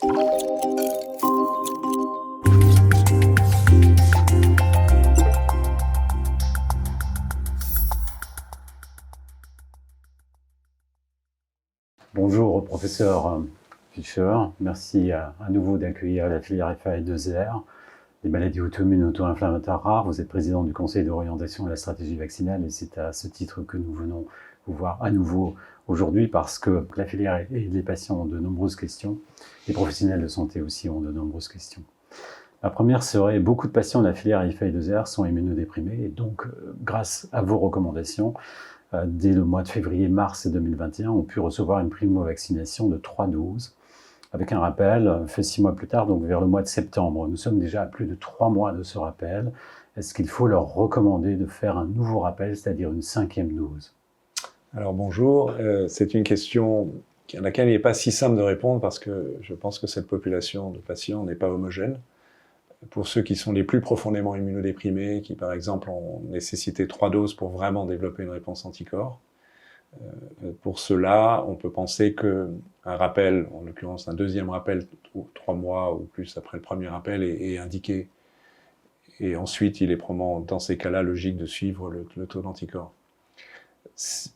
Bonjour professeur Fischer, merci à nouveau d'accueillir la filière FAE2R, des maladies auto-immunes auto-inflammatoires rares. Vous êtes président du conseil d'orientation et la stratégie vaccinale et c'est à ce titre que nous venons vous voir à nouveau aujourd'hui parce que la filière et les patients ont de nombreuses questions, les professionnels de santé aussi ont de nombreuses questions. La première serait, beaucoup de patients de la filière FAE2R sont immunodéprimés et donc grâce à vos recommandations, dès le mois de février-mars 2021, ont pu recevoir une primo-vaccination de 3 doses, avec un rappel fait 6 mois plus tard, donc vers le mois de septembre. Nous sommes déjà à plus de 3 mois de ce rappel. Est-ce qu'il faut leur recommander de faire un nouveau rappel, c'est-à-dire une 5e dose? Alors bonjour, c'est une question à laquelle il n'est pas si simple de répondre parce que je pense que cette population de patients n'est pas homogène. Pour ceux qui sont les plus profondément immunodéprimés, qui par exemple ont nécessité 3 doses pour vraiment développer une réponse anticorps, pour cela, on peut penser qu'un rappel, en l'occurrence un deuxième rappel 3 mois ou plus après le premier rappel est indiqué. Et ensuite, il est probablement dans ces cas-là logique de suivre le taux d'anticorps.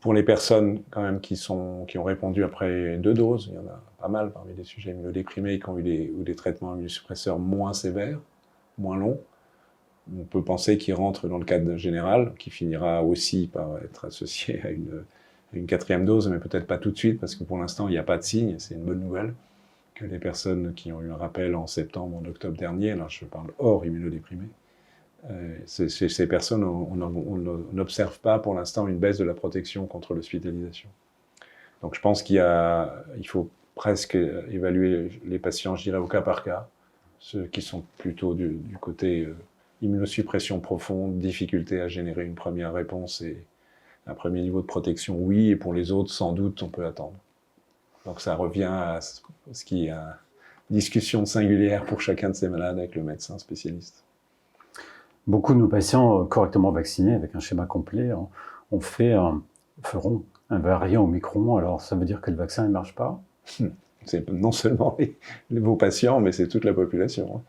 Pour les personnes quand même qui ont répondu après 2 doses, il y en a pas mal parmi les sujets immunodéprimés qui ont eu des traitements immunosuppresseurs moins sévères, moins long, on peut penser qu'il rentre dans le cadre général, qui finira aussi par être associé à une 4e dose, mais peut-être pas tout de suite, parce que pour l'instant, il n'y a pas de signe, c'est une bonne nouvelle, que les personnes qui ont eu un rappel en septembre, en octobre dernier, alors je parle hors immunodéprimés, ces personnes, on n'observe pas pour l'instant une baisse de la protection contre l'hospitalisation. Donc je pense qu'il faut presque évaluer les patients, je dirais, au cas par cas, ceux qui sont plutôt du côté immunosuppression profonde, difficulté à générer une première réponse et un premier niveau de protection, oui, et pour les autres, sans doute, on peut attendre. Donc ça revient à ce qui est une discussion singulière pour chacun de ces malades avec le médecin spécialiste. Beaucoup de nos patients correctement vaccinés, avec un schéma complet, feront un variant Omicron, alors ça veut dire que le vaccin ne marche pas? C'est non seulement vos patients, mais c'est toute la population.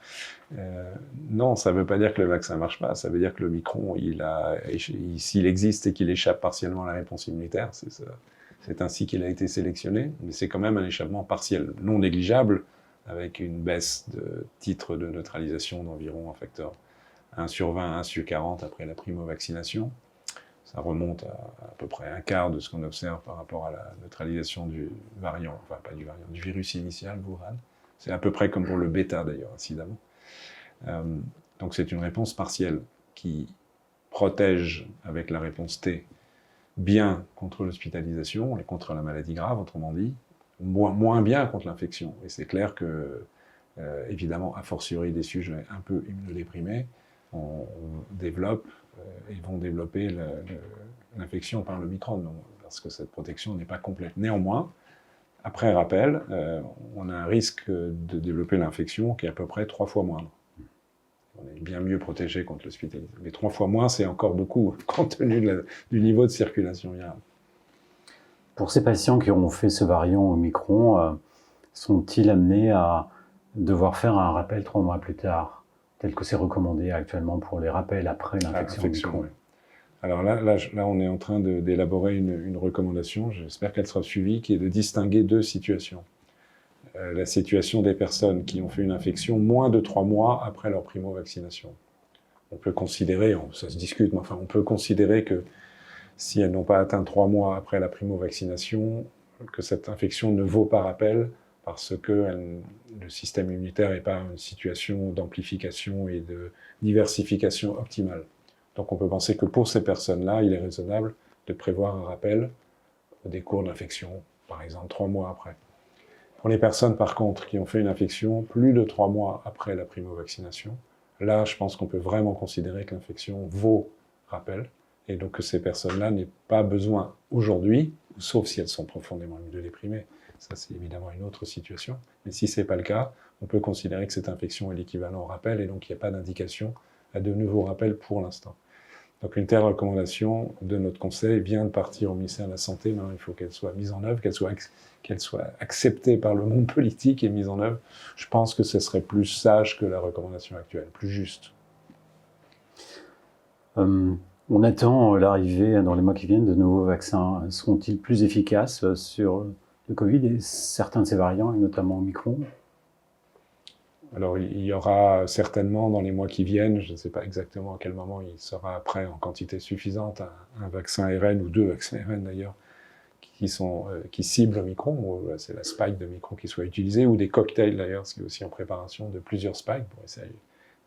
Non, ça ne veut pas dire que le vaccin ne marche pas, ça veut dire que l'Omicron, s'il existe et qu'il échappe partiellement à la réponse immunitaire, c'est ainsi qu'il a été sélectionné, mais c'est quand même un échappement partiel, non négligeable, avec une baisse de titres de neutralisation d'environ un facteur 1 sur 20, 1 sur 40 après la primo-vaccination. Ça remonte à peu près un quart de ce qu'on observe par rapport à la neutralisation du variant, enfin pas du variant, du virus initial, Wuhan. C'est à peu près comme pour le bêta d'ailleurs, incidemment. Donc c'est une réponse partielle qui protège avec la réponse T bien contre l'hospitalisation et contre la maladie grave, autrement dit, moins bien contre l'infection. Et c'est clair que, évidemment, a fortiori des sujets un peu immunodéprimés, on développe et vont développer l'infection par l'Omicron, parce que cette protection n'est pas complète. Néanmoins, après rappel, on a un risque de développer l'infection qui est à peu près 3 fois moindre. On est bien mieux protégé contre l'hospitalisation. Mais 3 fois moins, c'est encore beaucoup, compte tenu du niveau de circulation virale. Pour ces patients qui ont fait ce variant Omicron, sont-ils amenés à devoir faire un rappel 3 mois plus tard, tel que c'est recommandé actuellement pour les rappels après l'infection Omicron? Oui. Alors là, on est en train d'élaborer une recommandation, j'espère qu'elle sera suivie, qui est de distinguer 2 situations. La situation des personnes qui ont fait une infection moins de 3 mois après leur primo-vaccination. On peut considérer, ça se discute, mais enfin, on peut considérer que si elles n'ont pas atteint 3 mois après la primo-vaccination, que cette infection ne vaut pas rappel parce que le système immunitaire n'est pas une situation d'amplification et de diversification optimale. Donc on peut penser que pour ces personnes-là, il est raisonnable de prévoir un rappel des cours d'infection, par exemple 3 mois après. Pour les personnes, par contre, qui ont fait une infection plus de 3 mois après la primo-vaccination, là, je pense qu'on peut vraiment considérer que l'infection vaut rappel, et donc que ces personnes-là n'aient pas besoin aujourd'hui, sauf si elles sont profondément immunodéprimées, ça c'est évidemment une autre situation, mais si ce n'est pas le cas, on peut considérer que cette infection est l'équivalent au rappel, et donc il n'y a pas d'indication à de nouveaux rappels pour l'instant. Donc une telle recommandation de notre conseil vient de partir au ministère de la Santé. Maintenant, il faut qu'elle soit mise en œuvre, qu'elle soit acceptée par le monde politique et mise en œuvre. Je pense que ce serait plus sage que la recommandation actuelle, plus juste. On attend l'arrivée dans les mois qui viennent de nouveaux vaccins. Seront-ils plus efficaces sur le Covid et certains de ces variants, et notamment Omicron? Alors, il y aura certainement dans les mois qui viennent, je ne sais pas exactement à quel moment il sera prêt en quantité suffisante, un vaccin ARN ou 2 vaccins ARN d'ailleurs, qui ciblent Omicron, c'est la spike de Omicron qui soit utilisée, ou des cocktails d'ailleurs, ce qui est aussi en préparation de plusieurs spikes pour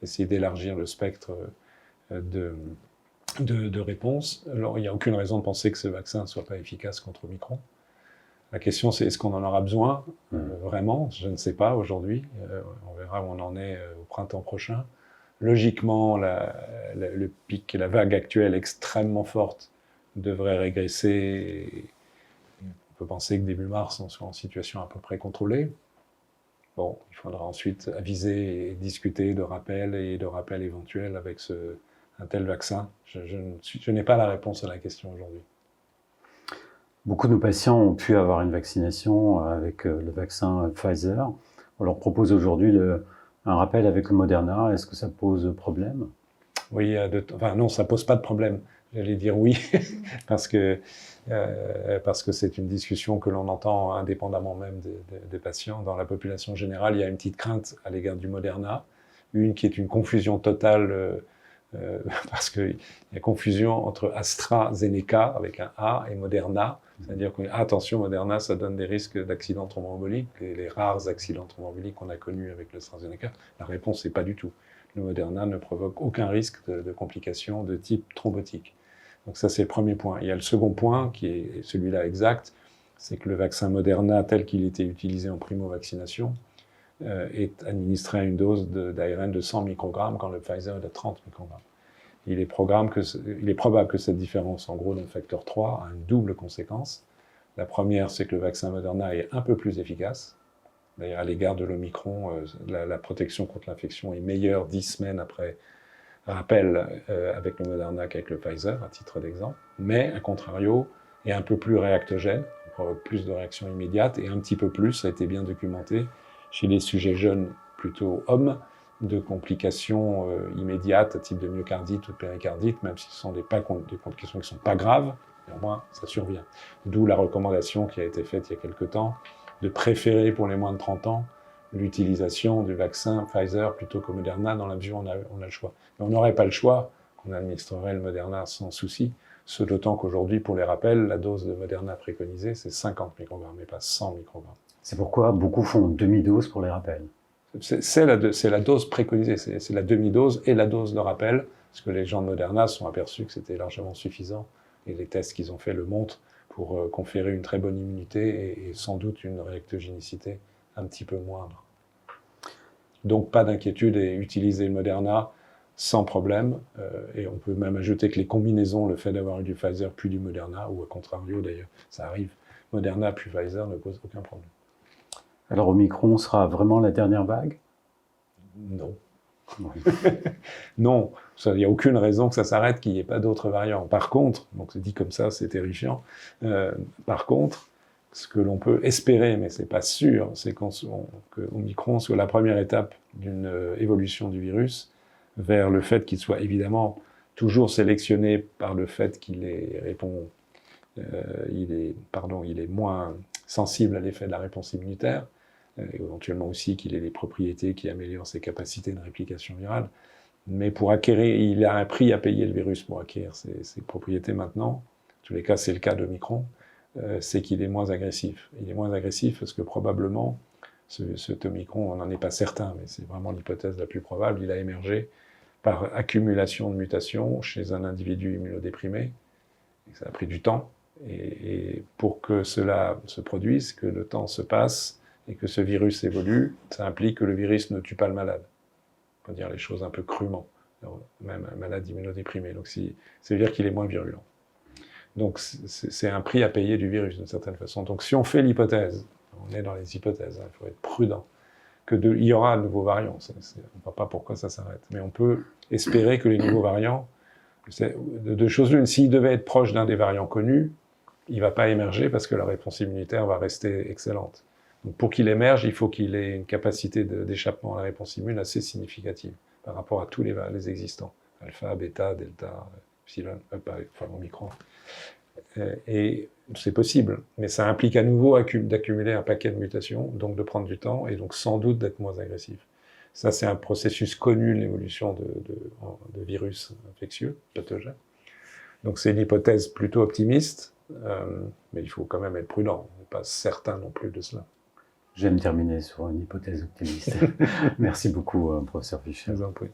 essayer d'élargir le spectre de réponse. Alors, il n'y a aucune raison de penser que ce vaccin ne soit pas efficace contre Omicron. La question, c'est est-ce qu'on en aura besoin vraiment? Je ne sais pas aujourd'hui. On verra où on en est au printemps prochain. Logiquement, le pic, la vague actuelle extrêmement forte devrait régresser. On peut penser que début mars, on soit en situation à peu près contrôlée. Bon, il faudra ensuite aviser et discuter de rappels éventuels avec un tel vaccin. Je n'ai pas la réponse à la question aujourd'hui. Beaucoup de nos patients ont pu avoir une vaccination avec le vaccin Pfizer. On leur propose aujourd'hui un rappel avec le Moderna. Est-ce que ça pose problème? Oui, non, ça pose pas de problème. J'allais dire oui, parce que c'est une discussion que l'on entend indépendamment même des patients. Dans la population générale, il y a une petite crainte à l'égard du Moderna, une qui est une confusion totale, parce qu'il y a confusion entre AstraZeneca avec un A et Moderna. C'est-à-dire que, attention, Moderna, ça donne des risques d'accidents thromboemboliques, les rares accidents thromboemboliques qu'on a connus avec l'AstraZeneca. La réponse, c'est pas du tout. Le Moderna ne provoque aucun risque de complications de type thrombotique. Donc ça, c'est le premier point. Il y a le second point, qui est celui-là exact, c'est que le vaccin Moderna, tel qu'il était utilisé en primo-vaccination, est administré à une dose d'ARN de 100 microgrammes quand le Pfizer est de 30 microgrammes. Il est probable que cette différence, en gros, d'un facteur 3 a une double conséquence. La première, c'est que le vaccin Moderna est un peu plus efficace. D'ailleurs, à l'égard de l'Omicron, la protection contre l'infection est meilleure 10 semaines après rappel avec le Moderna qu'avec le Pfizer, à titre d'exemple. Mais, à contrario, est un peu plus réactogène, provoque plus de réactions immédiates et un petit peu plus, ça a été bien documenté, chez les sujets jeunes, plutôt hommes, de complications immédiates, type de myocardite ou de péricardite, même si ce sont des complications qui ne sont pas graves, néanmoins, ça survient. D'où la recommandation qui a été faite il y a quelque temps de préférer pour les moins de 30 ans l'utilisation du vaccin Pfizer plutôt que Moderna, dans la mesure où on a le choix. Mais on n'aurait pas le choix, on administrerait le Moderna sans souci, ce d'autant qu'aujourd'hui, pour les rappels, la dose de Moderna préconisée, c'est 50 microgrammes et pas 100 microgrammes. C'est pourquoi beaucoup font demi-dose pour les rappels. C'est la dose préconisée, c'est la demi-dose et la dose de rappel, parce que les gens de Moderna se sont aperçus que c'était largement suffisant, et les tests qu'ils ont faits le montrent, pour conférer une très bonne immunité et sans doute une réactogénicité un petit peu moindre. Donc pas d'inquiétude et utiliser le Moderna sans problème, et on peut même ajouter que les combinaisons, le fait d'avoir eu du Pfizer puis du Moderna, ou à contrario d'ailleurs, ça arrive, Moderna puis Pfizer ne pose aucun problème. Alors Omicron sera vraiment la dernière vague? Non. Non, il n'y a aucune raison que ça s'arrête, qu'il n'y ait pas d'autres variants. Par contre, donc c'est dit comme ça, c'est terrifiant, par contre, ce que l'on peut espérer, mais c'est pas sûr, c'est que Omicron soit la première étape d'une évolution du virus vers le fait qu'il soit évidemment toujours sélectionné par le fait qu'il est moins sensible à l'effet de la réponse immunitaire, éventuellement aussi qu'il ait des propriétés qui améliorent ses capacités de réplication virale. Mais pour acquérir, il a un prix à payer, le virus, pour acquérir ses propriétés maintenant. En tous les cas, c'est le cas d'Omicron, c'est qu'il est moins agressif. Il est moins agressif parce que probablement, cet Omicron, on n'en est pas certain, mais c'est vraiment l'hypothèse la plus probable, il a émergé par accumulation de mutations chez un individu immunodéprimé. Et ça a pris du temps. Et pour que cela se produise, que le temps se passe, et que ce virus évolue, ça implique que le virus ne tue pas le malade. On peut dire les choses un peu crûment, même un malade immunodéprimé. Donc ça veut dire qu'il est moins virulent. Donc c'est un prix à payer du virus d'une certaine façon. Donc si on fait l'hypothèse, on est dans les hypothèses, il faut être prudent, il y aura de nouveaux variants. On ne voit pas pourquoi ça s'arrête. Mais on peut espérer que les nouveaux variants De deux choses l'une, s'il devait être proche d'un des variants connus, il ne va pas émerger parce que la réponse immunitaire va rester excellente. Donc pour qu'il émerge, il faut qu'il ait une capacité d'échappement à la réponse immune assez significative par rapport à tous les existants, alpha, bêta, delta, epsilon, enfin omicron. Et c'est possible, mais ça implique à nouveau d'accumuler un paquet de mutations, donc de prendre du temps et donc sans doute d'être moins agressif. Ça, c'est un processus connu de l'évolution de virus infectieux, pathogènes. Donc c'est une hypothèse plutôt optimiste, mais il faut quand même être prudent. On n'est pas certain non plus de cela. J'aime terminer sur une hypothèse optimiste. Merci beaucoup, professeur Fischer. Je vous en prie.